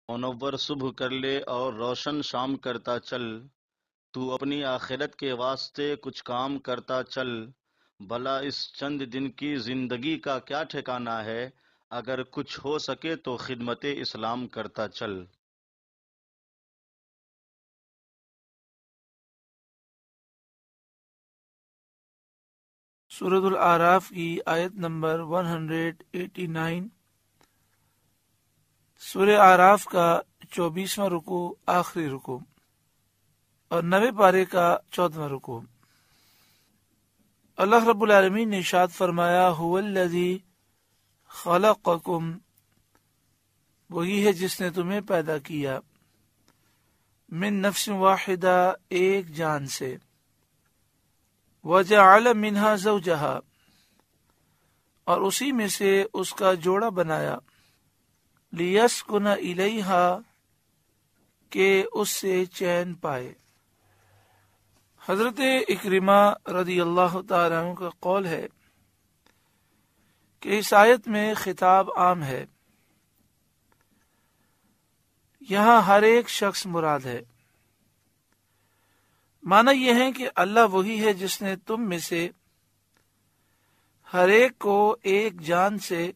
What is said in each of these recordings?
منور صبح کر لے اور روشن شام کرتا چل، تو اپنی آخرت کے واسطے کچھ کام کرتا چل، بھلا اس چند دن کی زندگی کا کیا ٹھکانہ ہے، اگر کچھ ہو سکے تو خدمت اسلام کرتا چل۔ سورۃ الاعراف کی آیت نمبر 189۔ سورہ اعراف کا 24واں رکوع آخری رکوع اور 90 پارے کا 14واں رکوع۔ اللہ رب العالمین نے ارشاد فرمایا، هو الذی خلقکم، وہی ہے جس نے تمہیں پیدا کیا، من نفس واحدہ، ایک جان سے، وجعل منہا زوجہا، اور اسی میں سے اس کا جوڑا بنایا، لیسکن الیہا، کہ اس سے چین پائے۔ حضرت اکرمہ رضی اللہ تعالیٰ عنہ کا قول ہے کہ اس آیت میں خطاب عام ہے، یہاں ہر ایک شخص مراد ہے۔ معنی یہ ہے کہ اللہ وہی ہے جس نے تم میں سے ہر ایک کو ایک جان سے،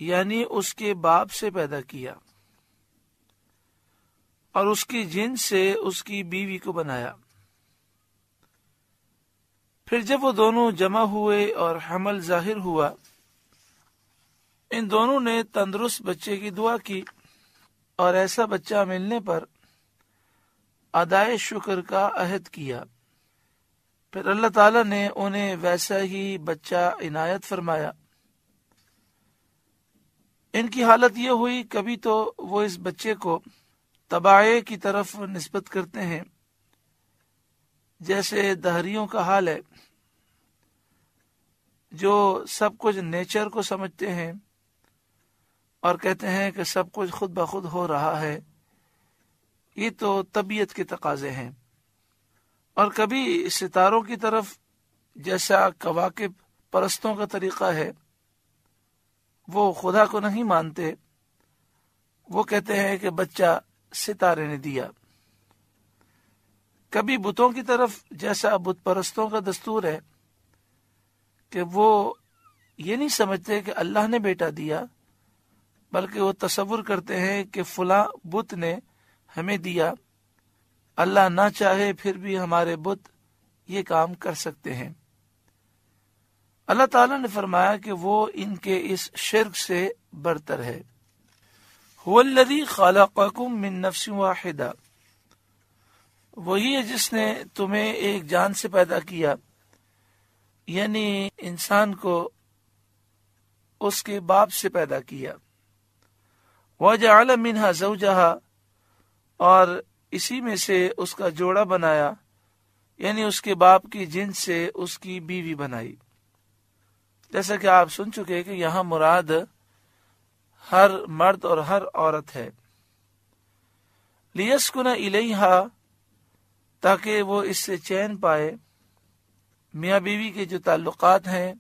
یعنی اس کے باپ سے پیدا کیا، اور اس کی جنس سے اس کی بیوی کو بنایا۔ پھر جب وہ دونوں جمع ہوئے اور حمل ظاہر ہوا، ان دونوں نے تندرست بچے کی دعا کی، اور ایسا بچہ ملنے پر ادائے شکر کا عہد کیا۔ پھر اللہ تعالیٰ نے انہیں ویسا ہی بچہ عنایت فرمایا۔ ان کی حالت یہ ہوئی، کبھی تو وہ اس بچے کو تباہی کی طرف نسبت کرتے ہیں، جیسے دہریوں کا حال ہے، جو سب کچھ نیچر کو سمجھتے ہیں اور کہتے ہیں کہ سب کچھ خود بخود ہو رہا ہے، یہ تو طبیعت کے تقاضے ہیں۔ اور کبھی ستاروں کی طرف، جیسا کواکب پرستوں کا طریقہ ہے، وہ خدا کو نہیں مانتے، وہ کہتے ہیں کہ بچہ ستارے نے دیا۔ کبھی بتوں کی طرف، جیسا بت پرستوں کا دستور ہے کہ وہ یہ نہیں سمجھتے کہ اللہ نے بیٹا دیا، بلکہ وہ تصور کرتے ہیں کہ فلاں بت نے ہمیں دیا، اللہ نہ چاہے پھر بھی ہمارے بت یہ کام کر سکتے ہیں۔ اللہ تعالیٰ نے فرمایا کہ وہ ان کے اس شرک سے برتر ہے۔ هو الذی خلقکم من نفس واحدہ، وہی ہے جس نے تمہیں ایک جان سے پیدا کیا، یعنی انسان کو اس کے باپ سے پیدا کیا۔ وجعل منہا زوجہا، اور اسی میں سے اس کا جوڑا بنایا، یعنی اس کے باپ کی جنس سے اس کی بیوی بنائی۔ جیسا کہ آپ سن چکے کہ یہاں مراد ہر مرد اور ہر عورت ہے۔ لیسکن الیہا، تاکہ وہ اس سے چین پائے۔ میاں بیوی کے جو تعلقات ہیں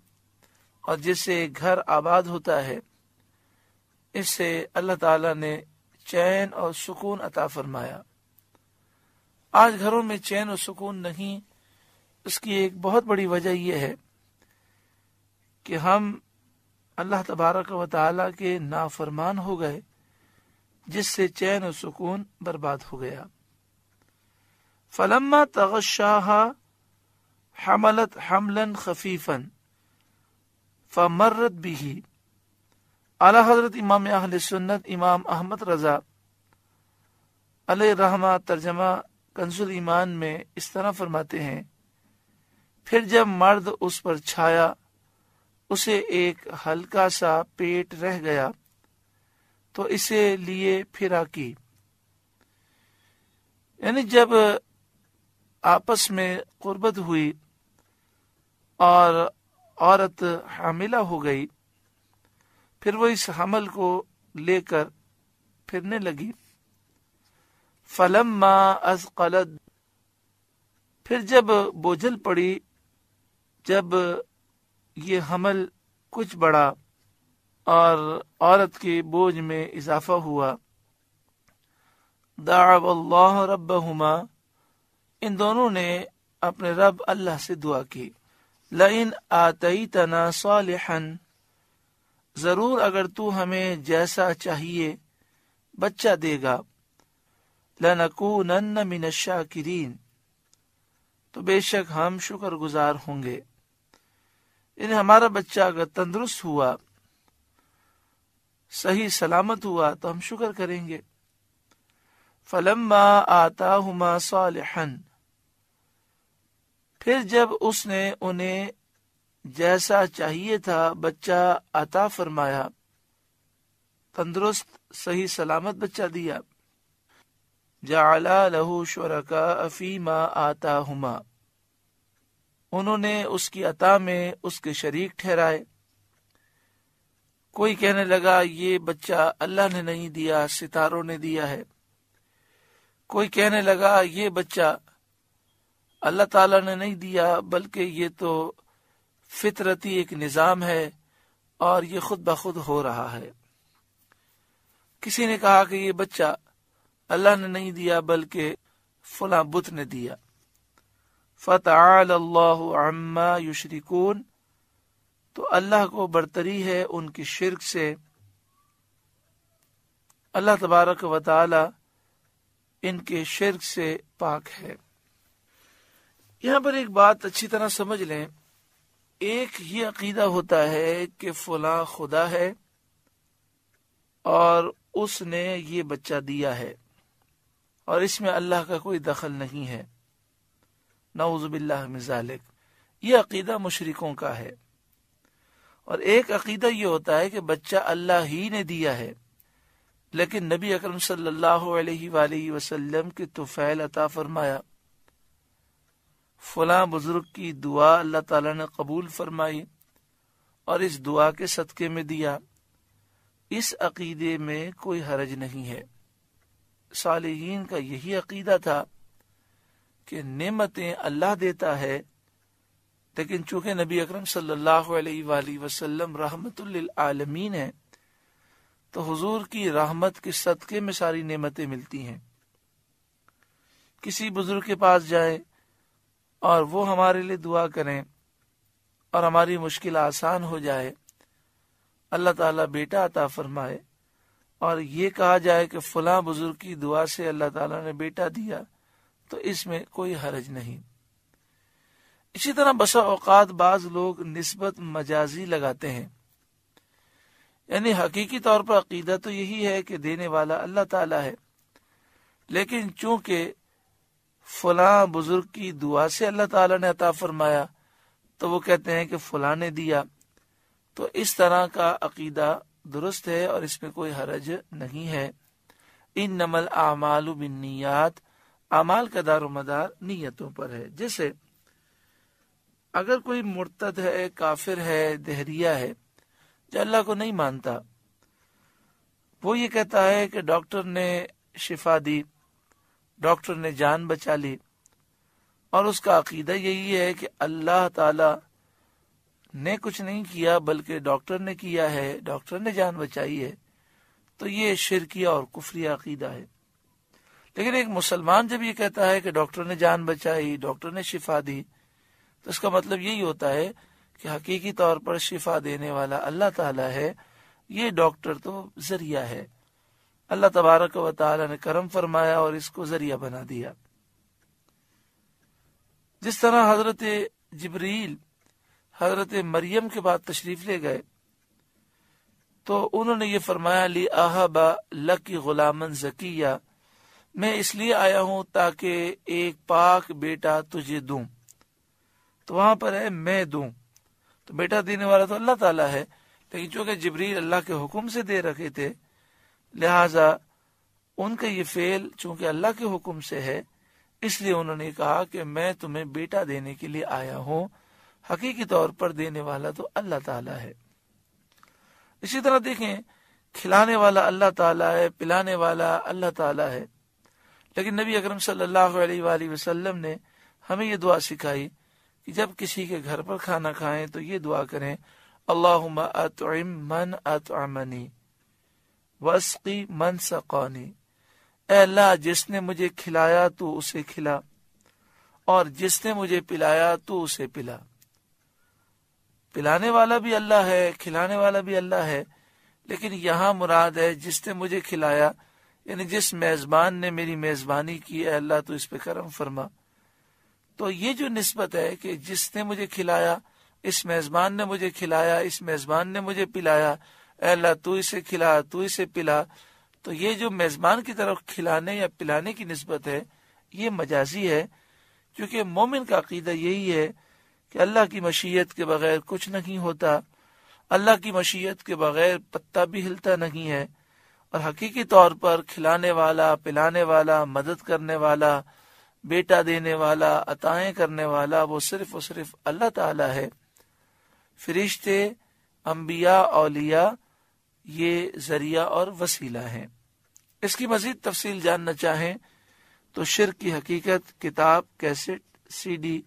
اور جس سے گھر آباد ہوتا ہے، اس سے اللہ تعالی نے چین اور سکون عطا فرمایا۔ آج گھروں میں چین اور سکون نہیں، اس کی ایک بہت بڑی وجہ یہ ہے کہ ہم اللہ تبارک و تعالی کے نافرمان ہو گئے، جس سے چین و سکون برباد ہو گیا۔ فلما تغشاها حملت حملا خفیفا فمرت به۔ اعلی حضرت امام اہل سنت امام احمد رضا علیہ رحمہ ترجمہ کنز ایمان میں اس طرح فرماتے ہیں، پھر جب مرد اس پر چھایا، اسے ایک ہلکا سا پیٹ رہ گیا تو اسے لیے پھرا کی، یعنی جب آپس میں قربت ہوئی اور عورت حاملہ ہو گئی، پھر وہ اس حمل کو لے کر پھرنے لگی۔ فلما اثقلت، پھر جب بوجھل پڑی، جب یہ حمل کچھ بڑھا اور عورت کے بوجھ میں اضافہ ہوا، دعوا اللہ ربہما، ان دونوں نے اپنے رب اللہ سے دعا کی، لئن آتیتنا صالحا، ضرور اگر تو ہمیں جیسا چاہیے بچہ دے گا، لنکونن من الشاکرین، تو بے شک ہم شکر گزار ہوں گے، یعنی ہمارا بچہ اگر تندرست ہوا، صحیح سلامت ہوا تو ہم شکر کریں گے۔ فلما آتاہما صالحا، پھر جب اس نے انہیں جیسا چاہیے تھا بچہ عطا فرمایا، تندرست صحیح سلامت بچہ دیا، جعلا لہ شرکاء فیما آتاہما، انہوں نے اس کی عطا میں اس کے شریک ٹھہرائے۔ کوئی کہنے لگا یہ بچہ اللہ نے نہیں دیا، ستاروں نے دیا ہے۔ کوئی کہنے لگا یہ بچہ اللہ تعالیٰ نے نہیں دیا، بلکہ یہ تو فطرتی ایک نظام ہے اور یہ خود بخود ہو رہا ہے۔ کسی نے کہا کہ یہ بچہ اللہ نے نہیں دیا بلکہ فلاں بت نے دیا۔ فتعالی اللہ عما یشرکون، تو اللہ کو برتری ہے ان کی شرک سے، اللہ تبارک و تعالی ان کے شرک سے پاک ہے۔ یہاں پر ایک بات اچھی طرح سمجھ لیں، ایک یہ عقیدہ ہوتا ہے کہ فلاں خدا ہے اور اس نے یہ بچہ دیا ہے اور اس میں اللہ کا کوئی دخل نہیں ہے، نعوذ باللہ من ذالک، یہ عقیدہ مشرکوں کا ہے۔ اور ایک عقیدہ یہ ہوتا ہے کہ بچہ اللہ ہی نے دیا ہے، لیکن نبی اکرم صلی اللہ علیہ وآلہ وسلم کے طفیل عطا فرمایا، فلاں بزرگ کی دعا اللہ تعالیٰ نے قبول فرمائی اور اس دعا کے صدقے میں دیا، اس عقیدے میں کوئی حرج نہیں ہے۔ صالحین کا یہی عقیدہ تھا کہ نعمتیں اللہ دیتا ہے، لیکن چونکہ نبی اکرم صلی اللہ علیہ وآلہ وسلم رحمت للعالمین ہیں تو حضور کی رحمت کے صدقے میں ساری نعمتیں ملتی ہیں۔ کسی بزرگ کے پاس جائیں اور وہ ہمارے لیے دعا کریں اور ہماری مشکل آسان ہو جائے، اللہ تعالیٰ بیٹا عطا فرمائے اور یہ کہا جائے کہ فلاں بزرگ کی دعا سے اللہ تعالیٰ نے بیٹا دیا، تو اس میں کوئی حرج نہیں۔ اسی طرح بسا اوقات بعض لوگ نسبت مجازی لگاتے ہیں، یعنی حقیقی طور پر عقیدہ تو یہی ہے کہ دینے والا اللہ تعالیٰ ہے، لیکن چونکہ فلاں بزرگ کی دعا سے اللہ تعالیٰ نے عطا فرمایا تو وہ کہتے ہیں کہ فلاں نے دیا، تو اس طرح کا عقیدہ درست ہے اور اس میں کوئی حرج نہیں ہے۔ انما الاعمال بالنیات، اعمال کا دار و مدار نیتوں پر ہے۔ جیسے اگر کوئی مرتد ہے، کافر ہے، دہریہ ہے، جو اللہ کو نہیں مانتا، وہ یہ کہتا ہے کہ ڈاکٹر نے شفا دی، ڈاکٹر نے جان بچا لی، اور اس کا عقیدہ یہی ہے کہ اللہ تعالی نے کچھ نہیں کیا بلکہ ڈاکٹر نے کیا ہے، ڈاکٹر نے جان بچائی ہے، تو یہ شرکیہ اور کفریہ عقیدہ ہے۔ لیکن ایک مسلمان جب یہ کہتا ہے کہ ڈاکٹر نے جان بچائی، ڈاکٹر نے شفا دی، تو اس کا مطلب یہی ہوتا ہے کہ حقیقی طور پر شفا دینے والا اللہ تعالیٰ ہے، یہ ڈاکٹر تو ذریعہ ہے، اللہ تبارک و تعالیٰ نے کرم فرمایا اور اس کو ذریعہ بنا دیا۔ جس طرح حضرت جبریل حضرت مریم کے بعد تشریف لے گئے تو انہوں نے یہ فرمایا، لی اہبا لکی غلاما زکیہ، میں اس لیے آیا ہوں تاکہ ایک پاک بیٹا تجھے دوں، تو وہاں پر ہے میں دوں، تو بیٹا دینے والا تو اللہ تعالیٰ ہے، لیکن چونکہ جبریل اللہ کے حکم سے دے رکھے تھے، لہٰذا ان کا یہ فعل چونکہ اللہ کے حکم سے ہے، اس لیے انہوں نے کہا کہ میں تمہیں بیٹا دینے کے لیے آیا ہوں، حقیقی طور پر دینے والا تو اللہ تعالیٰ ہے۔ اسی طرح دیکھیں، کھلانے والا اللہ تعالیٰ ہے، پلانے والا اللہ تعالیٰ ہے، لیکن نبی اکرم صلی اللہ علیہ وآلہ وسلم نے ہمیں یہ دعا سکھائی کہ جب کسی کے گھر پر کھانا کھائیں تو یہ دعا کریں، اللہم اطعم من اطعمنی واسقی من سقانی، اے اللہ جس نے مجھے کھلایا تو اسے کھلا، اور جس نے مجھے پلایا تو اسے پلا۔ پلانے والا بھی اللہ ہے، کھلانے والا بھی اللہ ہے، لیکن یہاں مراد ہے جس نے مجھے کھلایا، یعنی جس میزبان نے میری میزبانی کی، اے اللہ تو اس پہ کرم فرما۔ تو یہ جو نسبت ہے کہ جس نے مجھے کھلایا، اس میزبان نے مجھے کھلایا، اس میزبان نے مجھے پلایا، اے اللہ تو اسے کھلا، تو اسے پلا، تو یہ جو میزبان کی طرف کھلانے یا پلانے کی نسبت ہے یہ مجازی ہے، کیونکہ مومن کا عقیدہ یہی ہے کہ اللہ کی مشیت کے بغیر کچھ نہیں ہوتا، اللہ کی مشیت کے بغیر پتا بھی ہلتا نہیں ہے، اور حقیقی طور پر کھلانے والا، پلانے والا، مدد کرنے والا، بیٹا دینے والا، عطائیں کرنے والا وہ صرف اور صرف اللہ تعالی ہے۔ فرشتے، انبیاء، اولیاء یہ ذریعہ اور وسیلہ ہیں۔ اس کی مزید تفصیل جاننا چاہیں تو شرک کی حقیقت کتاب، کیسٹ، سی ڈی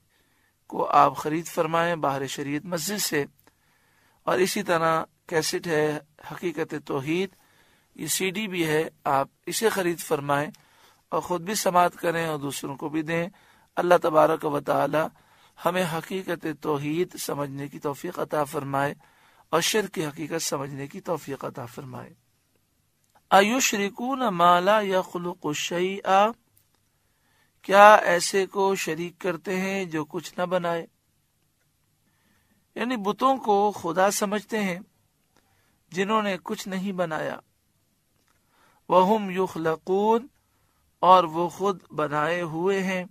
کو آپ خرید فرمائیں باہر شریعت مسجد سے، اور اسی طرح کیسٹ ہے حقیقت توحید، یہ سی ڈی بھی ہے، آپ اسے خرید فرمائیں اور خود بھی سماعت کریں اور دوسروں کو بھی دیں۔ اللہ تبارک و تعالی ہمیں حقیقت توحید سمجھنے کی توفیق عطا فرمائے اور شرک کی حقیقت سمجھنے کی توفیق عطا فرمائے۔ ایشرکون ما لا یخلق شیئا، کیا ایسے کو شریک کرتے ہیں جو کچھ نہ بنائے، یعنی بتوں کو خدا سمجھتے ہیں جنہوں نے کچھ نہیں بنایا، وہم یخلقون اور وہ خود بنائے ہوئے ہیں،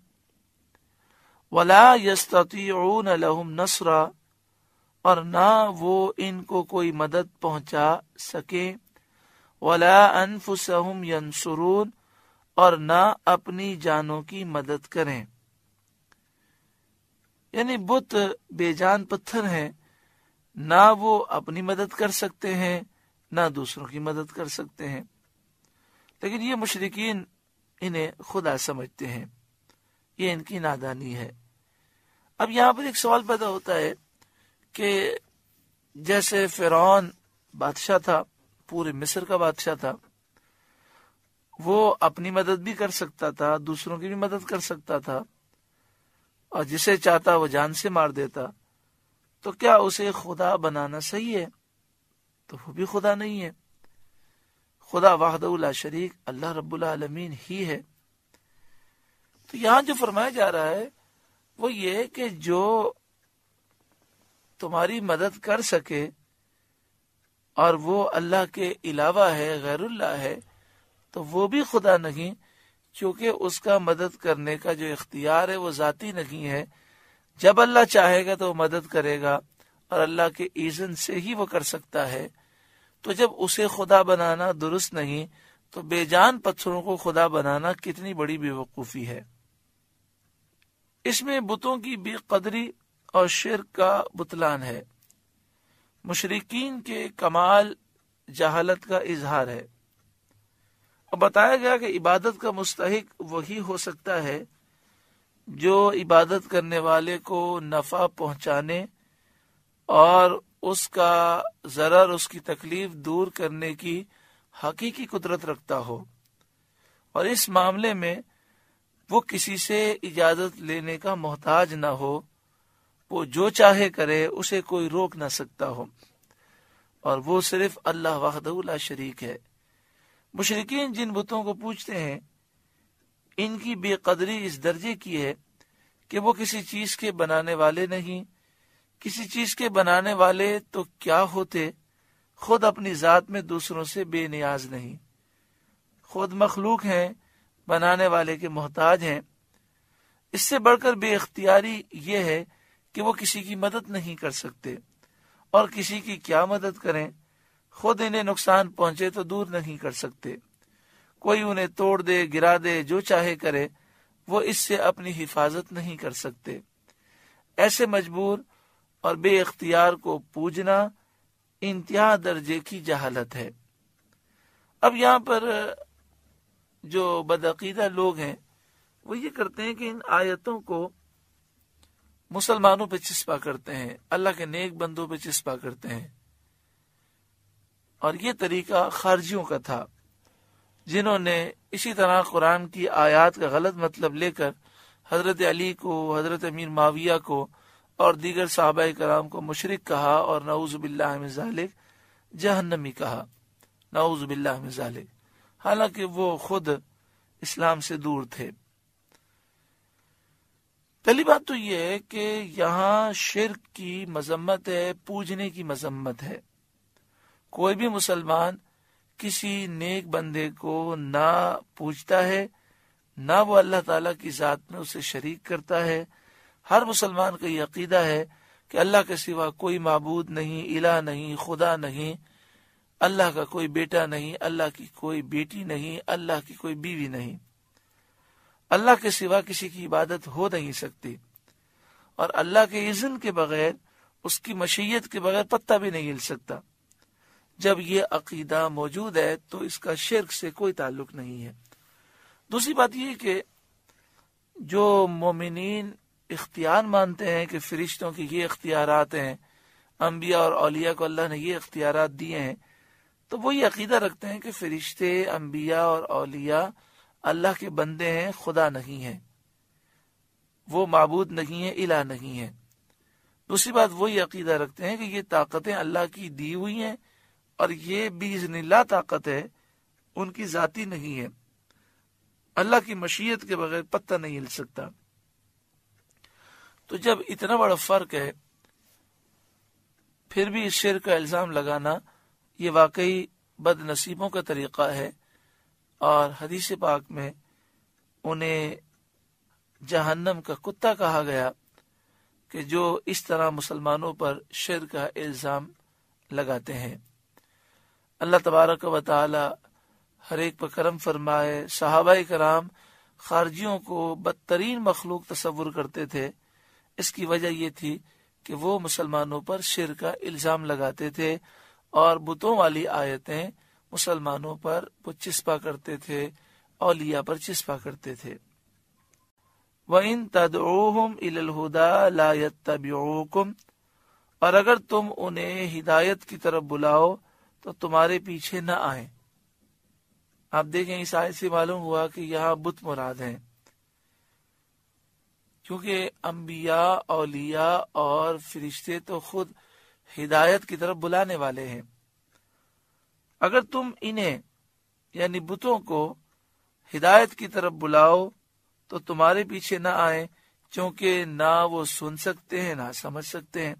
ولا یستطیعون لہم نصرا اور نہ وہ ان کو کوئی مدد پہنچا سکیں، ولا انفسہم ینصرون اور نہ اپنی جانوں کی مدد کریں، یعنی بت بے جان پتھر ہیں، نہ وہ اپنی مدد کر سکتے ہیں نہ دوسروں کی مدد کر سکتے ہیں، لیکن یہ مشرکین انہیں خدا سمجھتے ہیں، یہ ان کی نادانی ہے۔ اب یہاں پر ایک سوال پیدا ہوتا ہے کہ جیسے فرعون بادشاہ تھا، پورے مصر کا بادشاہ تھا، وہ اپنی مدد بھی کر سکتا تھا، دوسروں کی بھی مدد کر سکتا تھا، اور جسے چاہتا وہ جان سے مار دیتا، تو کیا اسے خدا بنانا صحیح ہے؟ تو وہ بھی خدا نہیں ہے، خدا وحدہ لا شریک اللہ رب العالمین ہی ہے۔ تو یہاں جو فرمایا جا رہا ہے وہ یہ کہ جو تمہاری مدد کر سکے اور وہ اللہ کے علاوہ ہے، غیر اللہ ہے، تو وہ بھی خدا نہیں، کیونکہ اس کا مدد کرنے کا جو اختیار ہے وہ ذاتی نہیں ہے، جب اللہ چاہے گا تو وہ مدد کرے گا اور اللہ کے اذن سے ہی وہ کر سکتا ہے۔ تو جب اسے خدا بنانا درست نہیں تو بے جان پتھروں کو خدا بنانا کتنی بڑی بے وقوفی ہے۔ اس میں بتوں کی بے قدری اور شرک کا بطلان ہے، مشرکین کے کمال جہالت کا اظہار ہے، اور بتایا گیا کہ عبادت کا مستحق وہی ہو سکتا ہے جو عبادت کرنے والے کو نفع پہنچانے اور اس کا ضرر، اس کی تکلیف دور کرنے کی حقیقی قدرت رکھتا ہو، اور اس معاملے میں وہ کسی سے اجازت لینے کا محتاج نہ ہو، وہ جو چاہے کرے، اسے کوئی روک نہ سکتا ہو، اور وہ صرف اللہ وحدہ لا شریک ہے۔ مشرکین جن بتوں کو پوجتے ہیں ان کی بے قدری اس درجے کی ہے کہ وہ کسی چیز کے بنانے والے نہیں، کسی چیز کے بنانے والے تو کیا ہوتے، خود اپنی ذات میں دوسروں سے بے نیاز نہیں، خود مخلوق ہیں، بنانے والے کے محتاج ہیں۔ اس سے بڑھ کر بے اختیاری یہ ہے کہ وہ کسی کی مدد نہیں کر سکتے، اور کسی کی کیا مدد کریں، خود انہیں نقصان پہنچے تو دور نہیں کر سکتے، کوئی انہیں توڑ دے، گرا دے، جو چاہے کرے، وہ اس سے اپنی حفاظت نہیں کر سکتے۔ ایسے مجبور اور بے اختیار کو پوجنا انتہا درجے کی جہالت ہے۔ اب یہاں پر جو بدعقیدہ لوگ ہیں وہ یہ کرتے ہیں کہ ان آیتوں کو مسلمانوں پہ چسپا کرتے ہیں، اللہ کے نیک بندوں پہ چسپا کرتے ہیں، اور یہ طریقہ خارجیوں کا تھا، جنہوں نے اسی طرح قرآن کی آیات کا غلط مطلب لے کر حضرت علی کو، حضرت امیر معاویہ کو اور دیگر صحابہ کرام کو مشرک کہا اور نعوذ باللہ من ذالک جہنمی کہا، نعوذ باللہ من ذالک، حالانکہ وہ خود اسلام سے دور تھے۔ پہلی بات تو یہ ہے کہ یہاں شرک کی مذمت ہے، پوجنے کی مذمت ہے۔ کوئی بھی مسلمان کسی نیک بندے کو نہ پوجتا ہے، نہ وہ اللہ تعالیٰ کی ذات میں اسے شریک کرتا ہے۔ ہر مسلمان کا یہ عقیدہ ہے کہ اللہ کے سوا کوئی معبود نہیں، الہ نہیں، خدا نہیں، اللہ کا کوئی بیٹا نہیں، اللہ کی کوئی بیٹی نہیں، اللہ کی کوئی بیوی نہیں، اللہ کے سوا کسی کی عبادت ہو نہیں سکتی، اور اللہ کے اذن کے بغیر، اس کی مشیت کے بغیر پتہ بھی نہیں ہل سکتا۔ جب یہ عقیدہ موجود ہے تو اس کا شرک سے کوئی تعلق نہیں ہے۔ دوسری بات یہ کہ جو مومنین اختیار مانتے ہیں کہ فرشتوں کی یہ اختیارات ہیں، انبیاء اور اولیاء کو اللہ نے یہ اختیارات دیے ہیں، تو وہ یہ عقیدہ رکھتے ہیں کہ فرشتے، انبیاء اور اولیاء اللہ کے بندے ہیں، خدا نہیں ہیں، وہ معبود نہیں ہیں، الہ نہیں ہیں۔ دوسری بات وہ یہ عقیدہ رکھتے ہیں کہ یہ طاقتیں اللہ کی دی ہوئی ہیں، اور یہ باذن اللہ طاقت ہے، ان کی ذاتی نہیں ہے، اللہ کی مشیت کے بغیر پتہ نہیں ہل سکتا۔ تو جب اتنا بڑا فرق ہے، پھر بھی اس شرک کا الزام لگانا یہ واقعی بد نصیبوں کا طریقہ ہے، اور حدیث پاک میں انہیں جہنم کا کتا کہا گیا کہ جو اس طرح مسلمانوں پر شرک کا الزام لگاتے ہیں۔ اللہ تبارک و تعالی ہر ایک پر کرم فرمائے۔ صحابہ کرام خارجیوں کو بدترین مخلوق تصور کرتے تھے، اس کی وجہ یہ تھی کہ وہ مسلمانوں پر شرک کا الزام لگاتے تھے، اور بتوں والی آیتیں مسلمانوں پر وہ چسپا کرتے تھے، اولیاء پر چسپا کرتے تھے۔ وَإِن تَدْعُوهُمْ إِلَى الْهُدَى لَا يَتَّبِعُوكُمْ، اور اگر تم انہیں ہدایت کی طرف بلاؤ تو تمہارے پیچھے نہ آئیں۔ آپ دیکھیں اس آیت سے معلوم ہوا کہ یہاں بت مراد ہیں، کیونکہ انبیاء، اولیاء اور فرشتے تو خود ہدایت کی طرف بلانے والے ہیں۔ اگر تم انہیں یعنی بتوں کو ہدایت کی طرف بلاؤ تو تمہارے پیچھے نہ آئیں، کیونکہ نہ وہ سن سکتے ہیں نہ سمجھ سکتے ہیں۔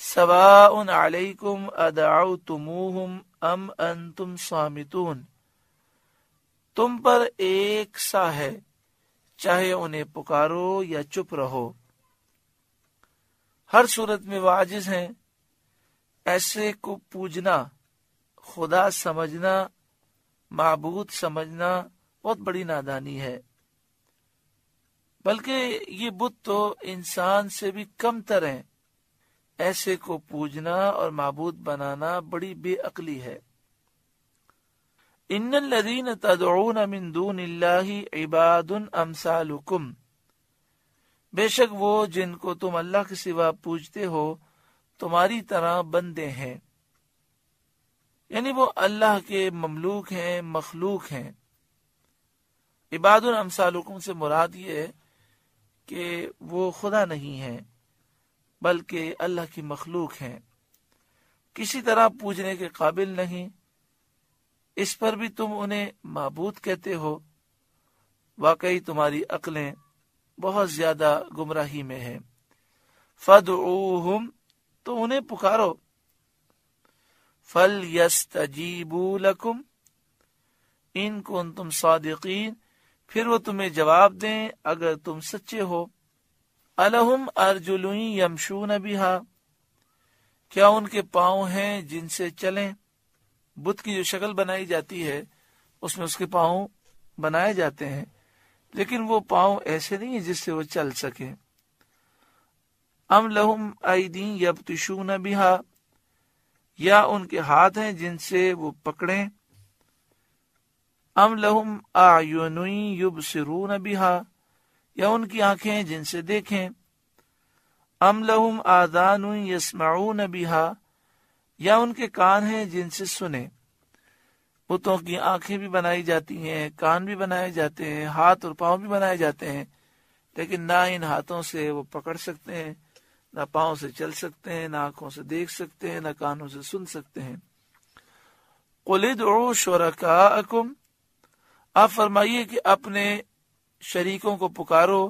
سواء علیکم ادعوتموہم ام انتم صامتون، تم پر ایک سا ہے، چاہے انہیں پکارو یا چپ رہو، ہر صورت میں وہ عاجز ہیں۔ ایسے کو پوجنا، خدا سمجھنا، معبود سمجھنا بہت بڑی نادانی ہے، بلکہ یہ بت تو انسان سے بھی کم تر ہیں۔ ایسے کو پوجنا اور معبود بنانا بڑی بے عقلی ہے۔ ان الذین تدعون من دون اللہ عباد امثالکم، بے شک وہ جن کو تم اللہ کے سوا پوجتے ہو تمہاری طرح بندے ہیں، یعنی وہ اللہ کے مملوک ہیں، مخلوق ہیں۔ عباد امثالکم سے مراد یہ ہے کہ وہ خدا نہیں ہیں بلکہ اللہ کی مخلوق ہیں، کسی طرح پوجنے کے قابل نہیں، اس پر بھی تم انہیں معبود کہتے ہو۔ واقعی تمہاری عقلیں بہت زیادہ گمراہی میں ہیں۔ فَادْعُوهُمْ، تو انہیں پکارو، فَلْيَسْتَجِيبُوا لَكُمْ إِن كُنتُمْ صَادِقِينَ، پھر وہ تمہیں جواب دیں اگر تم سچے ہو۔ أَلَهُمْ أَرْجُلٌ يَمْشُونَ بِهَا، کیا ان کے پاؤں ہیں جن سے چلیں؟ بت کی جو شکل بنائی جاتی ہے اس میں اس کے پاؤں بنائے جاتے ہیں، لیکن وہ پاؤں ایسے نہیں ہیں جس سے وہ چل سکیں۔ ام لہم ایدی یبطشون بہا، یا ان کے ہاتھ ہیں جن سے وہ پکڑیں۔ ام لہم اعین یبصرون بہا، یا ان کی آنکھیں ہیں جن سے دیکھیں۔ ام لہم آذان یسمعون بہا، یا ان کے کان ہیں جن سے سنیں۔ بتوں کی آنکھیں بھی بنائی جاتی ہیں، کان بھی بنائے جاتے ہیں، ہاتھ اور پاؤں بھی بنائے جاتے ہیں، لیکن نہ ان ہاتھوں سے وہ پکڑ سکتے ہیں، نہ پاؤں سے چل سکتے ہیں، نہ آنکھوں سے دیکھ سکتے ہیں، نہ کانوں سے سن سکتے ہیں۔ قُلِ ادْعُوا شُرَكَاءَكُمْ، آپ فرمائیے کہ اپنے شریکوں کو پکارو،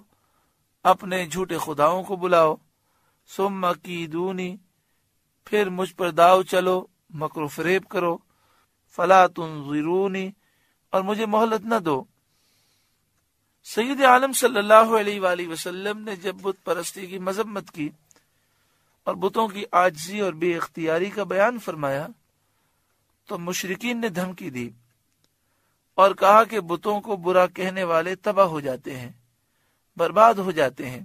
اپنے جھوٹے خداؤں کو بلاؤ، ثُمَّ كِيدُونِ، پھر مجھ پر داؤ چلو، مکر و فریب کرو، فَلَا تُنظِرُونِ، اور مجھے مہلت نہ دو۔ سید عالم صلی اللہ علیہ وآلہ وسلم نے جب بت پرستی کی مذمت کی اور بتوں کی عاجزی اور بے اختیاری کا بیان فرمایا تو مشرکین نے دھمکی دی اور کہا کہ بتوں کو برا کہنے والے تباہ ہو جاتے ہیں، برباد ہو جاتے ہیں،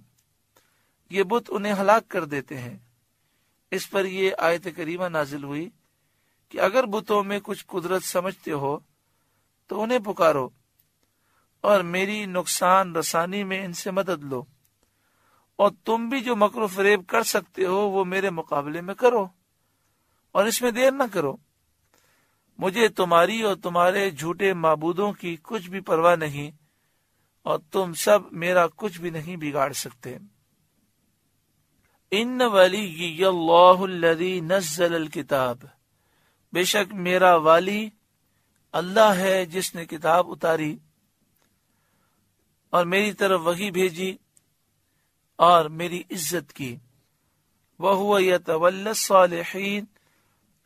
یہ بت انہیں ہلاک کر دیتے ہیں۔ اس پر یہ آیت کریمہ نازل ہوئی کہ اگر بتوں میں کچھ قدرت سمجھتے ہو تو انہیں پکارو اور میری نقصان رسانی میں ان سے مدد لو، اور تم بھی جو مکر و فریب کر سکتے ہو وہ میرے مقابلے میں کرو اور اس میں دیر نہ کرو۔ مجھے تمہاری اور تمہارے جھوٹے معبودوں کی کچھ بھی پرواہ نہیں، اور تم سب میرا کچھ بھی نہیں بگاڑ سکتے۔ ان ولی اللہ الذی نزل الکتاب، بے شک میرا والی اللہ ہے جس نے کتاب اتاری اور میری طرف وحی بھیجی اور میری عزت کی۔ وَهُوَ يَتَوَلَّى الصَّالِحِينَ،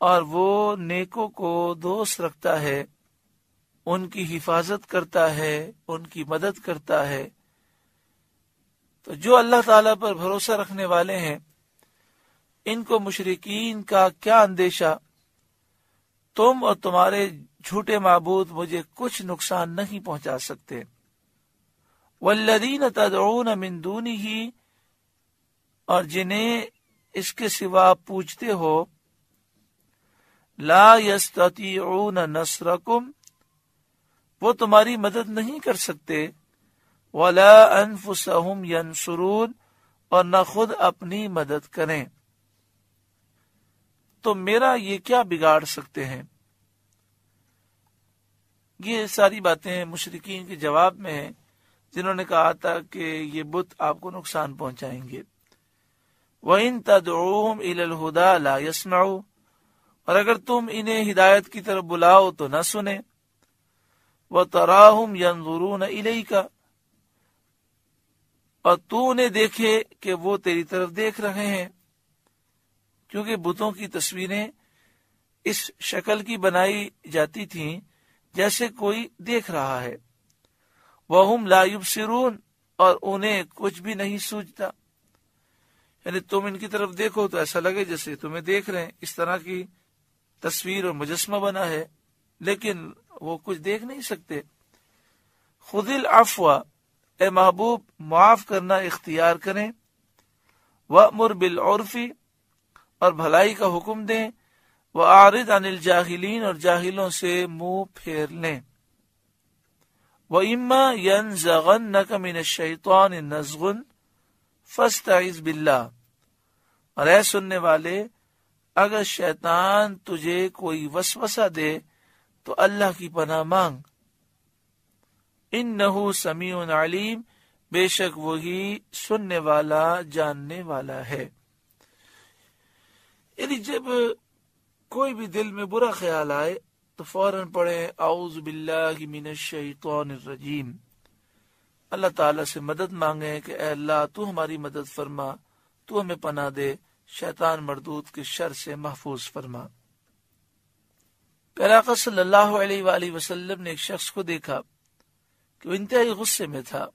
اور وہ نیکوں کو دوست رکھتا ہے، ان کی حفاظت کرتا ہے، ان کی مدد کرتا ہے۔ تو جو اللہ تعالیٰ پر بھروسہ رکھنے والے ہیں ان کو مشرکین کا کیا اندیشہ، تم اور تمہارے جھوٹے معبود مجھے کچھ نقصان نہیں پہنچا سکتے۔ والذین تدعون من دونہ، اور جنہیں اس کے سوا پوجتے ہو، لا یستطیعون نصرکم، وہ تمہاری مدد نہیں کر سکتے، ولا انفسہم ینصرون، اور نہ خود اپنی مدد کریں، تو میرا یہ کیا بگاڑ سکتے ہیں۔ یہ ساری باتیں مشرکین کے جواب میں ہیں جنہوں نے کہا تھا کہ یہ بت آپ کو نقصان پہنچائیں گے۔ وَإِن تَدْعُوهُمْ إِلَى الْهُدَى لَا يَسْمَعُوا، اور اگر تم انہیں ہدایت کی طرف بلاؤ تو نہ سنیں۔ وَتَرَاهُمْ يَنظُرُونَ إِلَيْكَ، اور تو انہیں دیکھے کہ وہ تیری طرف دیکھ رہے ہیں، کیونکہ بتوں کی تصویریں اس شکل کی بنائی جاتی تھیں جیسے کوئی دیکھ رہا ہے۔ وَهُمْ لَا يُبْصِرُونَ، اور انہیں کچھ بھی نہیں سوجتا، یعنی تم ان کی طرف دیکھو تو ایسا لگے جیسے تمہیں دیکھ رہے ہیں، اس طرح کی تصویر اور مجسمہ بنا ہے، لیکن وہ کچھ دیکھ نہیں سکتے۔ خُذِ الْعَفْوَ، اے محبوب معاف کرنا اختیار کریں، وَأْمُرْ بِالْعُرْفِ، اور بھلائی کا حکم دیں، وَأَعْرِضْ عَنِ الْجَاهِلِينَ، اور جاہلوں سے منہ پھیر لیں۔ وَإِمَّا يَنزَغَنَّكَ مِنَ الشَّيْطَانِ نَزْغٌ فَاسْتَعِذْ بِاللَّهِ، اور اے سننے والے اگر شیطان تجھے کوئی وسوسہ دے تو اللہ کی پناہ مانگ، انہو سمیع علیم، بے شک وہی سننے والا جاننے والا ہے۔ یعنی جب کوئی بھی دل میں برا خیال آئے تو فوراً پڑھیں اعوذ باللہ من الشیطان الرجیم، اللہ تعالیٰ سے مدد مانگیں کہ اے اللہ تو ہماری مدد فرما، تو ہمیں پناہ دے، شیطان مردود کے شر سے محفوظ فرما۔ پیارے آقا صلی اللہ علیہ وآلہ وسلم نے ایک شخص کو دیکھا کہ وہ انتہائی غصے میں تھا۔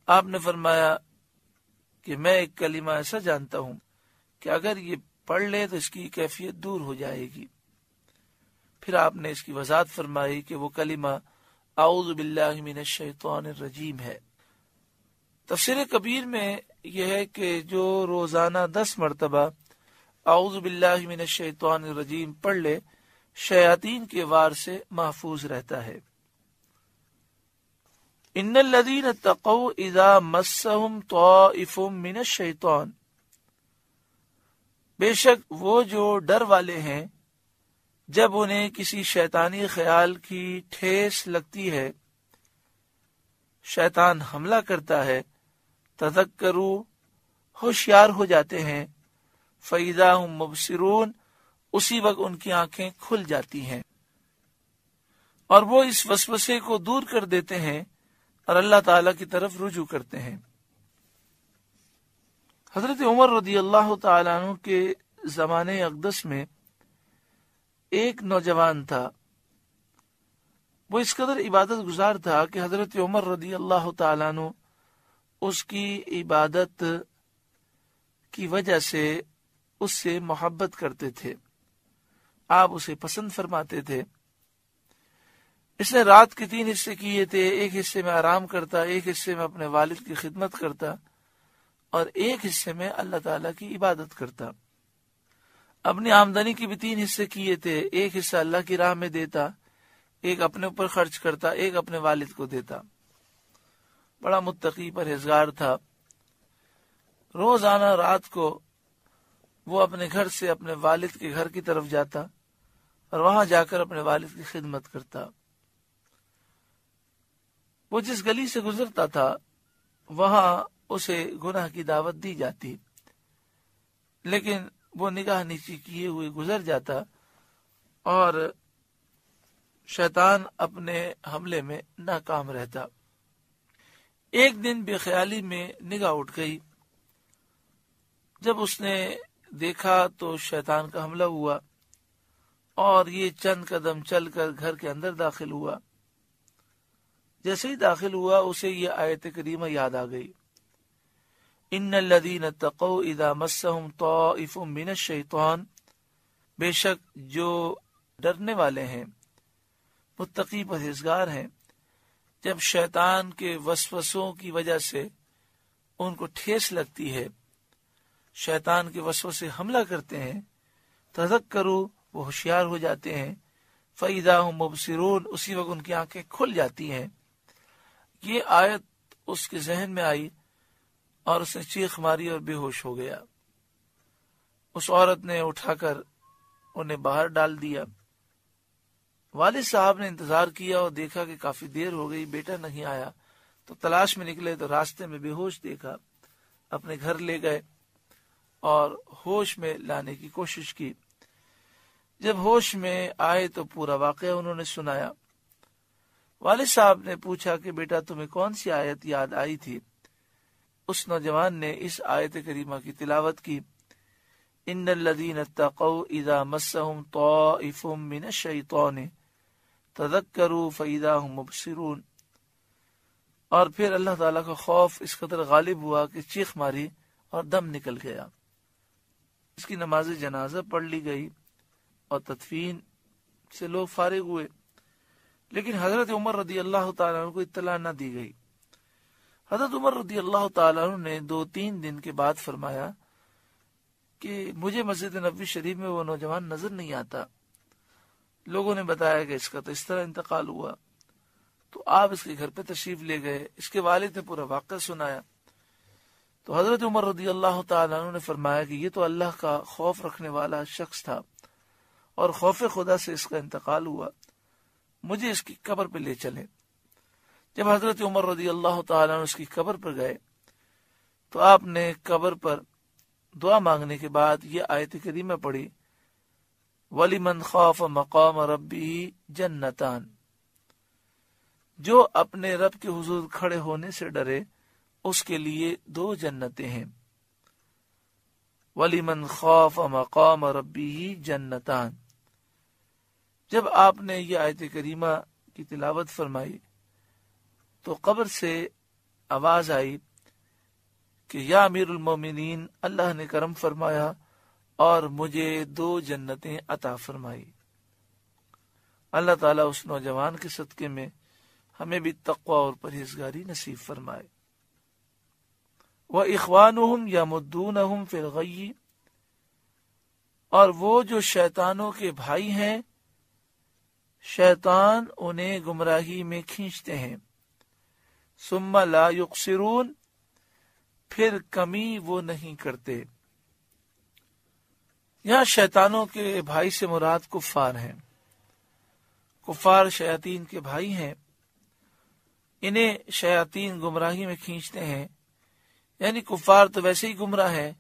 آپ نے فرمایا کہ میں ایک کلمہ ایسا جانتا ہوں کہ اگر یہ پڑھ لے تو اس کی کیفیت دور ہو جائے گی۔ پھر آپ نے اس کی وضاحت فرمائی کہ وہ کلمہ اعوذ باللہ من الشیطان الرجیم ہے۔ تفسیر کبیر میں یہ ہے کہ جو روزانہ 10 مرتبہ اعوذ باللہ من الشیطان الرجیم پڑھ لے شیاطین کے وار سے محفوظ رہتا ہے۔ ان الذین اتقوا اذا مسهم طائف من الشیطان، بے شک وہ جو ڈر والے ہیں جب انہیں کسی شیطانی خیال کی ٹھیس لگتی ہے، شیطان حملہ کرتا ہے، تذکروا ہوشیار ہو جاتے ہیں، فَإِذَا هُمْ مُبْصِرُونَ اسی وقت ان کی آنکھیں کھل جاتی ہیں اور وہ اس وسوسے کو دور کر دیتے ہیں اور اللہ تعالی کی طرف رجوع کرتے ہیں۔ حضرت عمر رضی اللہ تعالیٰ عنہ کے زمانے اقدس میں ایک نوجوان تھا، وہ اس قدر عبادت گزار تھا کہ حضرت عمر رضی اللہ تعالیٰ عنہ اس کی عبادت کی وجہ سے اس سے محبت کرتے تھے، آپ اسے پسند فرماتے تھے۔ اس نے رات کے 3 حصے کیے تھے، ایک حصے میں آرام کرتا، ایک حصے میں اپنے والد کی خدمت کرتا اور ایک حصے میں اللہ تعالیٰ کی عبادت کرتا۔ اپنی آمدنی کی بھی 3 حصے کیے تھے، ایک حصہ اللہ کی راہ میں دیتا، ایک اپنے اوپر خرچ کرتا، ایک اپنے والد کو دیتا۔ بڑا متقی پرہیزگار تھا۔ روزانہ رات کو وہ اپنے گھر سے اپنے والد کے گھر کی طرف جاتا اور وہاں جا کر اپنے والد کی خدمت کرتا۔ وہ جس گلی سے گزرتا تھا وہاں اسے گناہ کی دعوت دی جاتی، لیکن وہ نگاہ نیچی کیے ہوئے گزر جاتا اور شیطان اپنے حملے میں ناکام رہتا۔ ایک دن بے خیالی میں نگاہ اٹھ گئی، جب اس نے دیکھا تو شیطان کا حملہ ہوا اور یہ چند قدم چل کر گھر کے اندر داخل ہوا۔ جیسے ہی داخل ہوا اسے یہ آیت کریمہ یاد آ گئی، ان الذین اتقوا اذا مسهم طائف من الشیطان، بے شک جو ڈرنے والے ہیں، متقی پرہیزگار ہیں، جب شیطان کے وسوسوں کی وجہ سے ان کو ٹھیس لگتی ہے، شیطان کے وسوسے حملہ کرتے ہیں، تذکروا وہ ہوشیار ہو جاتے ہیں، فَإِذَا هُمْ مُبْصِرُونَ اسی وقت ان کی آنکھیں کھل جاتی ہیں۔ یہ آیت اس کے ذہن میں آئی اور اس نے چیخ ماری اور بے ہوش ہو گیا۔ اس عورت نے اٹھا کر انہیں باہر ڈال دیا۔ والد صاحب نے انتظار کیا اور دیکھا کہ کافی دیر ہو گئی، بیٹا نہیں آیا، تو تلاش میں نکلے تو راستے میں بے ہوش دیکھا، اپنے گھر لے گئے اور ہوش میں لانے کی کوشش کی۔ جب ہوش میں آئے تو پورا واقعہ انہوں نے سنایا۔ والد صاحب نے پوچھا کہ بیٹا تمہیں کون سی آیت یاد آئی تھی؟ اس نوجوان نے اس آیت کریمہ کی تلاوت کی، ان الذین اتقوا اذا مسهم طائف من الشیطان تذکروا فاذا هم مبصرون، اور پھر اللہ تعالیٰ کا خوف اس قدر غالب ہوا کہ چیخ ماری اور دم نکل گیا۔ اس کی نماز جنازہ پڑھ لی گئی اور تدفین سے لوگ فارغ ہوئے، لیکن حضرت عمر رضی اللہ تعالیٰ عنہ کو اطلاع نہ دی گئی۔ حضرت عمر رضی اللہ تعالیٰ عنہ نے 2-3 دن کے بعد فرمایا کہ مجھے مسجد نبوی شریف میں وہ نوجوان نظر نہیں آتا۔ لوگوں نے بتایا کہ اس کا تو اس طرح انتقال ہوا، تو آپ اس کے گھر پہ تشریف لے گئے۔ اس کے والد نے پورا واقعہ سنایا تو حضرت عمر رضی اللہ تعالیٰ عنہ نے فرمایا کہ یہ تو اللہ کا خوف رکھنے والا شخص تھا اور خوف خدا سے اس کا انتقال ہوا، مجھے اس کی قبر پہ لے چلیں۔ جب حضرت عمر رضی اللہ تعالیٰ عنہ اس کی قبر پر گئے تو آپ نے قبر پر دعا مانگنے کے بعد یہ آیت کریمہ پڑھی، وَلِمَنْ خَافَ مَقَامَ رَبِّهِ جَنَّتَانِ، جو اپنے رب کے حضور کھڑے ہونے سے ڈرے اس کے لیے 2 جنتیں ہیں۔ وَلِمَنْ خَافَ مَقَامَ رَبِّهِ جَنَّتَانِ، جب آپ نے یہ آیت کریمہ کی تلاوت فرمائی تو قبر سے آواز آئی کہ یا امیر المومنین، اللہ نے کرم فرمایا اور مجھے 2 جنتیں عطا فرمائی۔ اللہ تعالیٰ اس نوجوان کے صدقے میں ہمیں بھی تقوی اور پرہیزگاری نصیب فرمائے۔ وَإِخْوَانُهُمْ يَمُدُّونَهُمْ فِي الْغَيِّ، اور وہ جو شیطانوں کے بھائی ہیں، شیطان انہیں گمراہی میں کھینچتے ہیں۔ ثُمَّ لَا يُقْصِرُونَ، پھر کمی وہ نہیں کرتے۔ یہاں شیطانوں کے بھائی سے مراد کفار ہیں. کفار شیاطین کے بھائی ہیں. انہیں شیاطین گمراہی میں کھینچتے ہیں. یعنی کفار تو ویسے ہی گمراہ ہیں،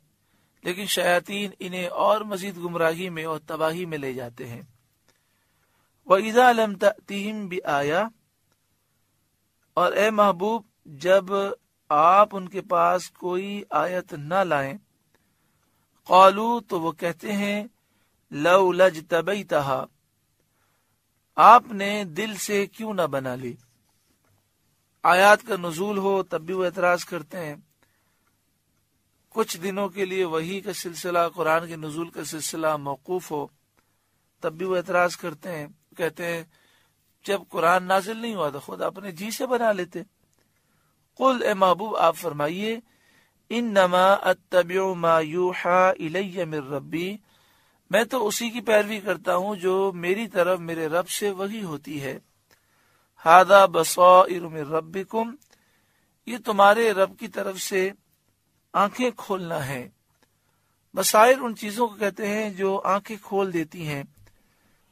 لیکن شیاطین انہیں اور مزید گمراہی میں اور تباہی میں لے جاتے ہیں. وَإِذَا لَمْ تَأْتِهِمْ بِآيَةٍ، اور اے محبوب جب آپ ان کے پاس کوئی آیت نہ لائیں، قالوا، تو وہ کہتے ہیں لَوْ لَجْتَبَيْتَهَا، آپ نے دل سے کیوں نہ بنا لی. آیات کا نزول ہو تب بھی وہ اعتراض کرتے ہیں. کچھ دنوں کے لیے وحی کا سلسلہ، قرآن کے نزول کا سلسلہ موقوف ہو تب بھی وہ اعتراض کرتے ہیں. کہتے ہیں جب قرآن نازل نہیں ہوا تو خود اپنے جی سے بنا لیتے. قل، اے محبوب آپ فرمائیے، انما اتبع ما یوحى الی من ربی، میں تو اسی کی پیروی کرتا ہوں جو میری طرف میرے رب سے وحی ہوتی ہے. ھذا بصائر من ربکم، یہ تمہارے رب کی طرف سے آنکھیں کھولنا ہے. بصائر ان چیزوں کو کہتے ہیں جو آنکھیں کھول دیتی ہیں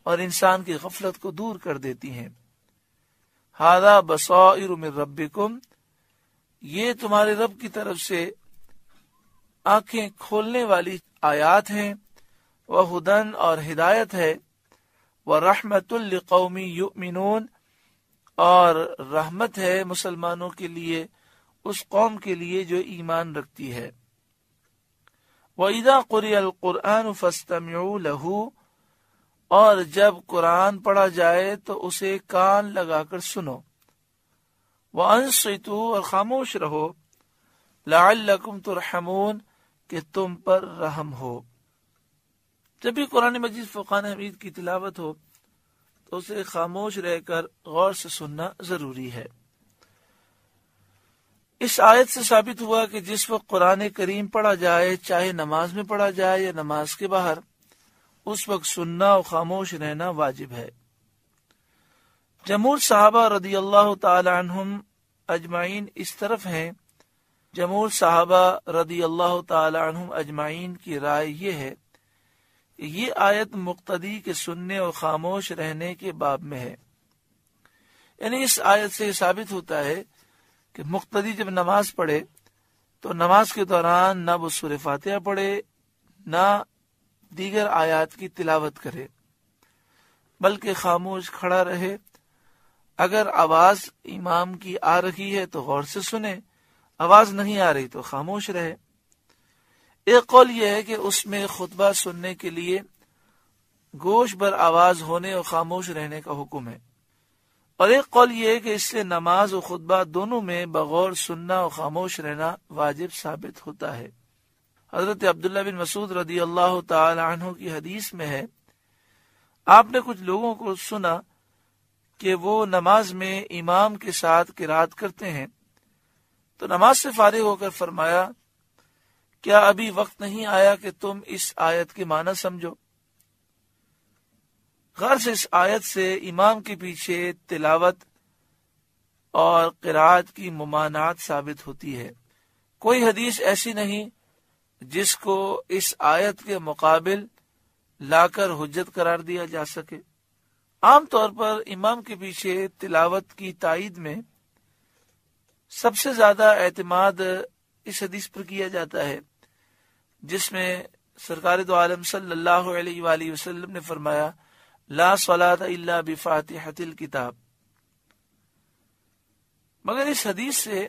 اور انسان کی غفلت کو دور کر دیتی ہیں. ھذا بصائر من ربکم، یہ تمہارے رب کی طرف سے آنکھیں کھولنے والی آیات ہیں. وہدن، اور ہدایت ہے. ورحمۃ لقوم یؤمنون، اور رحمت ہے مسلمانوں کے لیے، اس قوم کے لیے جو ایمان رکھتی ہے. وَإِذَا قُرِئَ الْقُرْآنُ فَاسْتَمِعُوا لَهُ، اور جب قرآن پڑھا جائے تو اسے کان لگا کر سنو. وَأَنصِتُوا، اور خاموش رہو. لَعَلَّكُمْ تُرْحَمُونَ، کہ تم پر رحم ہو. جب بھی قرآن مجید فرقان حمید کی تلاوت ہو تو اسے خاموش رہ کر غور سے سننا ضروری ہے. اس آیت سے ثابت ہوا کہ جس وقت قرآن کریم پڑھا جائے، چاہے نماز میں پڑھا جائے یا نماز کے باہر، اس وقت سننا اور خاموش رہنا واجب ہے. جمہور صحابہ رضی اللہ تعالی عنہم اجمعین اس طرف ہیں. جمہور صحابہ رضی اللہ تعالی عنہم اجمعین کی رائے یہ ہے کہ یہ آیت مقتدی کے سننے اور خاموش رہنے کے باب میں ہے. یعنی اس آیت سے ثابت ہوتا ہے کہ مقتدی جب نماز پڑھے تو نماز کے دوران نہ وہ سورہ فاتحہ پڑھے نہ دیگر آیات کی تلاوت کرے، بلکہ خاموش کھڑا رہے. اگر آواز امام کی آ رہی ہے تو غور سے سنے، آواز نہیں آ رہی تو خاموش رہے. ایک قول یہ ہے کہ اس میں خطبہ سننے کے لیے گوش بر آواز ہونے اور خاموش رہنے کا حکم ہے، اور ایک قول یہ ہے کہ اس سے نماز و خطبہ دونوں میں بغور سننا اور خاموش رہنا واجب ثابت ہوتا ہے. حضرت عبداللہ بن مسعود رضی اللہ تعالی عنہ کی حدیث میں ہے، آپ نے کچھ لوگوں کو سنا کہ وہ نماز میں امام کے ساتھ قرات کرتے ہیں، تو نماز سے فارغ ہو کر فرمایا، کیا ابھی وقت نہیں آیا کہ تم اس آیت کے معنی سمجھو؟ غرض اس آیت سے امام کے پیچھے تلاوت اور قرات کی ممانعت ثابت ہوتی ہے. کوئی حدیث ایسی نہیں جس کو اس آیت کے مقابل لا کر حجت قرار دیا جا سکے. عام طور پر امام کے پیچھے تلاوت کی تائید میں سب سے زیادہ اعتماد اس حدیث پر کیا جاتا ہے جس میں سرکار دو عالم صلی اللہ علیہ وآلہ وسلم نے فرمایا، لا صلاۃ الا بفاتحۃ الکتاب. مگر اس حدیث سے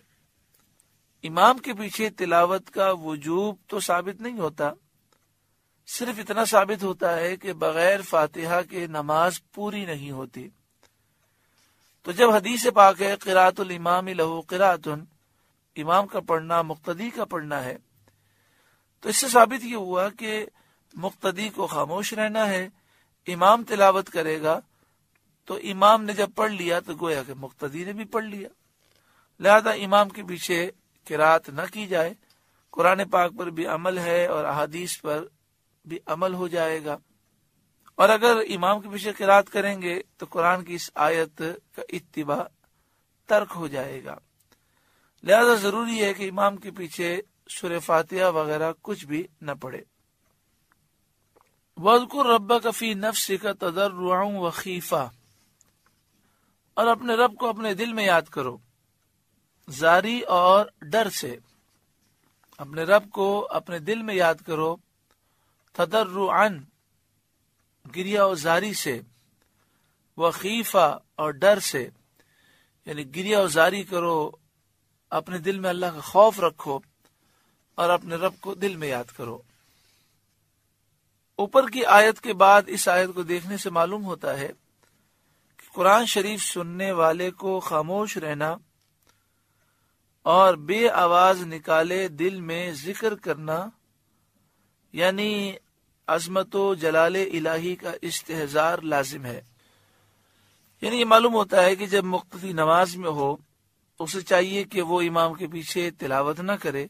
امام کے پیچھے تلاوت کا وجوب تو ثابت نہیں ہوتا، صرف اتنا ثابت ہوتا ہے کہ بغیر فاتحہ کے نماز پوری نہیں ہوتی. تو جب حدیث پاک ہے قراءۃ الامام لہ قراءۃ، امام کا پڑھنا مقتدی کا پڑھنا ہے، تو اس سے ثابت یہ ہوا کہ مقتدی کو خاموش رہنا ہے. امام تلاوت کرے گا تو امام نے جب پڑھ لیا تو گویا کہ مقتدی نے بھی پڑھ لیا، لہذا امام کے پیچھے قرات نہ کی جائے. قرآن پاک پر بھی عمل ہے اور احادیث پر بھی عمل ہو جائے گا، اور اگر امام کے پیچھے قرات کریں گے تو قرآن کی اس آیت کا اتباع ترک ہو جائے گا. لہذا ضروری ہے کہ امام کے پیچھے سورہ فاتحہ وغیرہ کچھ بھی نہ پڑھے. وَاذْكُرْ رَبَّكَ فِي نَفْسِكَ تَضَرُّعًا وَخِيفَةً، اور اپنے رب کو اپنے دل میں یاد کرو زاری اور ڈر سے. اپنے رب کو اپنے دل میں یاد کرو تضرعاً گریہ و زاری سے، وخیفہ اور ڈر سے، یعنی گریہ و زاری کرو، اپنے دل میں اللہ کا خوف رکھو اور اپنے رب کو دل میں یاد کرو. اوپر کی آیت کے بعد اس آیت کو دیکھنے سے معلوم ہوتا ہے کہ قرآن شریف سننے والے کو خاموش رہنا اور بے آواز نکالے دل میں ذکر کرنا، یعنی عظمت و جلال الہی کا استحضار لازم ہے. یعنی یہ معلوم ہوتا ہے کہ جب مقتدی نماز میں ہو اسے چاہیے کہ وہ امام کے پیچھے تلاوت نہ کرے،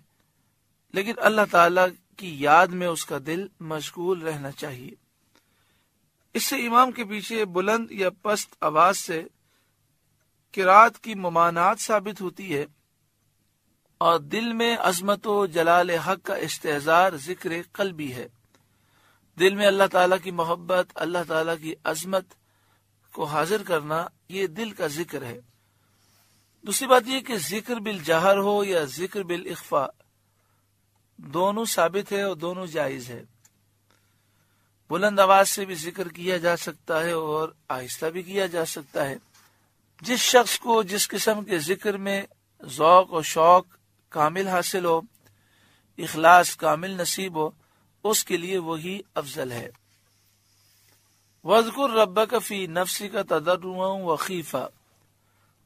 لیکن اللہ تعالی کی یاد میں اس کا دل مشغول رہنا چاہیے. اس سے امام کے پیچھے بلند یا پست آواز سے قرات کی ممانعت ثابت ہوتی ہے اور دل میں عظمت و جلال حق کا استحضار ذکر قلبی ہے. دل میں اللہ تعالیٰ کی محبت، اللہ تعالیٰ کی عظمت کو حاضر کرنا، یہ دل کا ذکر ہے. دوسری بات یہ کہ ذکر بالجہر ہو یا ذکر بالاخفاء، دونوں ثابت ہے اور دونوں جائز ہے. بلند آواز سے بھی ذکر کیا جا سکتا ہے اور آہستہ بھی کیا جا سکتا ہے. جس شخص کو جس قسم کے ذکر میں ذوق و شوق کامل حاصل ہو، اخلاص کامل نصیب ہو، اس کے لیے وہی افضل ہے. وَاذْكُرْ رَبَّكَ فِي نَفْسِكَ تَضَرُّعًا وَخِيفَةً،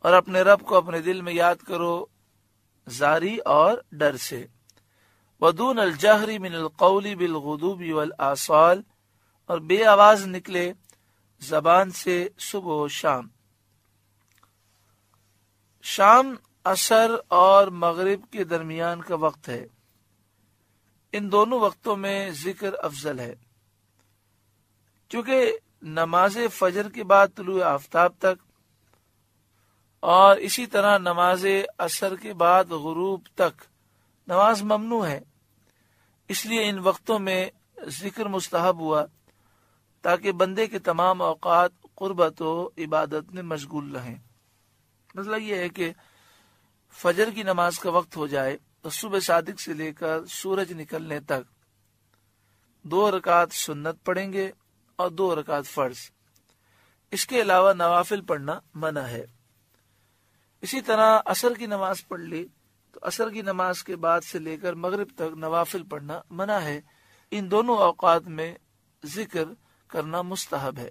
اور اپنے رب کو اپنے دل میں یاد کرو زاری اور ڈر سے. وَدُونَ الْجَهْرِ مِنَ الْقَوْلِ بِالْغُدُوِّ وَالْآصَالِ، اور بے آواز نکلے زبان سے صبح و شام. شام عصر اور مغرب کے درمیان کا وقت ہے. ان دونوں وقتوں میں ذکر افضل ہے، کیونکہ نماز فجر کے بعد طلوع آفتاب تک اور اسی طرح نماز عصر کے بعد غروب تک نماز ممنوع ہے. اس لیے ان وقتوں میں ذکر مستحب ہوا تاکہ بندے کے تمام اوقات قربت و عبادت میں مشغول رہیں. مسئلہ یہ ہے کہ فجر کی نماز کا وقت ہو جائے تو صبح صادق سے لے کر سورج نکلنے تک 2 رکعت سنت پڑھیں گے اور 2 رکعت فرض. اس کے علاوہ نوافل پڑھنا منع ہے. اسی طرح عصر کی نماز پڑھ لی تو عصر کی نماز کے بعد سے لے کر مغرب تک نوافل پڑھنا منع ہے. ان دونوں اوقات میں ذکر کرنا مستحب ہے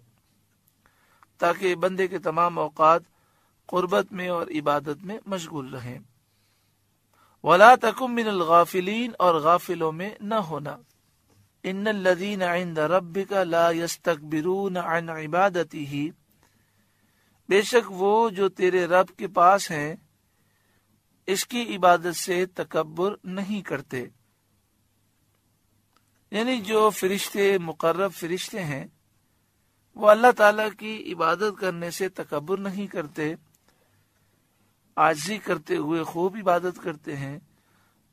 تاکہ بندے کے تمام اوقات قربت میں اور عبادت میں مشغول رہیں. وَلَا تَكُن مِّنَ الْغَافِلِينَ، اور غافلوں میں نہ ہونا. إِنَّ الَّذِينَ عِندَ رَبِّكَ لَا يَسْتَكْبِرُونَ عَنْ عِبَادَتِهِ، بے شک وہ جو تیرے رب کے پاس ہیں اس کی عبادت سے تکبر نہیں کرتے. یعنی جو فرشتے مقرب فرشتے ہیں وہ اللہ تعالیٰ کی عبادت کرنے سے تکبر نہیں کرتے، عاجزی کرتے ہوئے خوب عبادت کرتے ہیں.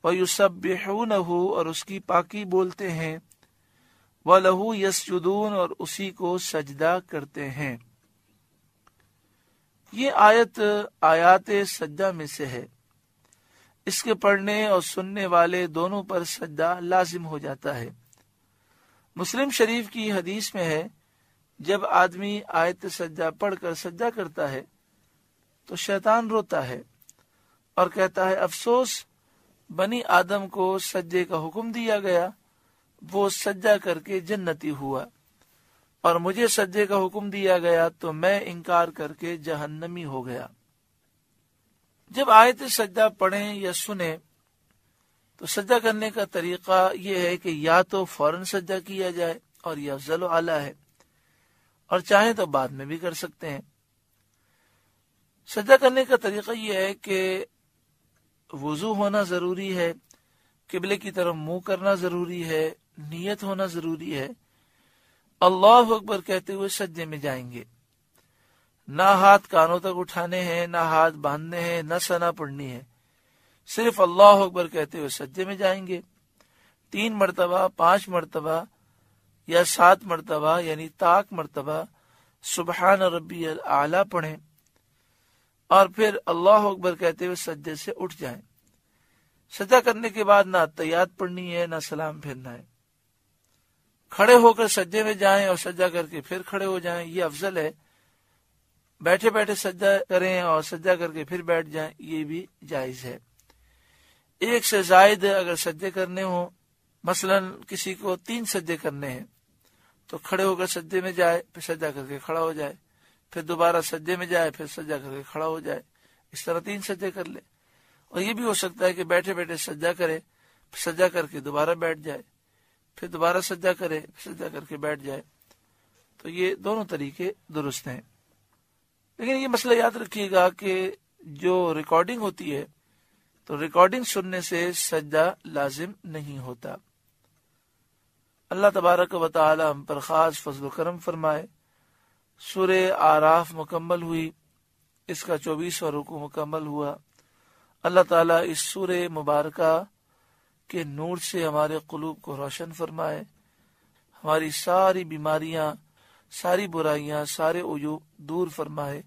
وَيُسَبِّحُونَهُ، اور اس کی پاکی بولتے ہیں. وَلَهُ يَسْجُدُونَ، اور اسی کو سجدہ کرتے ہیں. یہ آیت آیات سجدہ میں سے ہے. اس کے پڑھنے اور سننے والے دونوں پر سجدہ لازم ہو جاتا ہے. مسلم شریف کی حدیث میں ہے جب آدمی آیت سجدہ پڑھ کر سجدہ کرتا ہے تو شیطان روتا ہے اور کہتا ہے افسوس بنی آدم کو سجدے کا حکم دیا گیا، وہ سجدہ کر کے جنتی ہوا، اور مجھے سجدے کا حکم دیا گیا تو میں انکار کر کے جہنمی ہو گیا. جب آیت سجدہ پڑھیں یا سنیں تو سجدہ کرنے کا طریقہ یہ ہے کہ یا تو فوراً سجدہ کیا جائے اور یہ افضل و اعلیٰ ہے، اور چاہیں تو بعد میں بھی کر سکتے ہیں. سجدہ کرنے کا طریقہ یہ ہے کہ وضو ہونا ضروری ہے، قبلے کی طرف منہ کرنا ضروری ہے، نیت ہونا ضروری ہے. اللہ اکبر کہتے ہوئے سجدے میں جائیں گے. نہ ہاتھ کانوں تک اٹھانے ہیں، نہ ہاتھ باندھنے ہیں، نہ ثنا پڑھنی ہے. صرف اللہ اکبر کہتے ہوئے سجدے میں جائیں گے. 3 مرتبہ 5 مرتبہ یا 7 مرتبہ یعنی طاق مرتبہ سبحان ربی الاعلیٰ پڑھیں اور پھر اللہ اکبر کہتے ہوئے سجدے سے اٹھ جائیں۔ سجدہ کرنے کے بعد نہ تحیات پڑھنی ہے نہ سلام پھرنا ہے، کھڑے ہو کر سجدے میں جائیں اور سجدہ کر کے پھر کھڑے ہو جائیں، یہ افضل ہے۔ بیٹھے بیٹھے سجدہ کریں اور سجدہ کر کے پھر بیٹھ جائیں، یہ بھی جائز ہے۔ ایک سے زائد اگر سجدے کرنے ہوں، مثلا کسی کو 3 سجدے کرنے ہیں تو کھڑے ہو کر سجدے میں جائے، پھر سجدہ کر کے کھڑا ہو جائے، پھر دوبارہ سجدے میں جائے، پھر سجدہ کر کے کھڑا ہو جائے، اس طرح 3 سجدے کر لے۔ اور یہ بھی ہو سکتا ہے کہ بیٹھے بیٹھے سجدہ کرے، سجدہ کر کے دوبارہ بیٹھ جائے، پھر دوبارہ سجدہ کرے، سجدہ کر کے بیٹھ جائے، تو یہ دونوں طریقے درست ہیں۔ لیکن یہ مسئلہ یاد رکھیے گا کہ جو ریکارڈنگ ہوتی ہے تو ریکارڈنگ سننے سے سجدہ لازم نہیں ہوتا۔ اللہ تبارک و تعالی ہم پر خاص فضل و کرم فرمائے۔ سورہ اعراف مکمل ہوئی، اس کا 24واں رکوع مکمل ہوا۔ اللہ تعالیٰ اس سورہ مبارکہ کے نور سے ہمارے قلوب کو روشن فرمائے، ہماری ساری بیماریاں، ساری برائیاں، سارے عیوب دور فرمائے،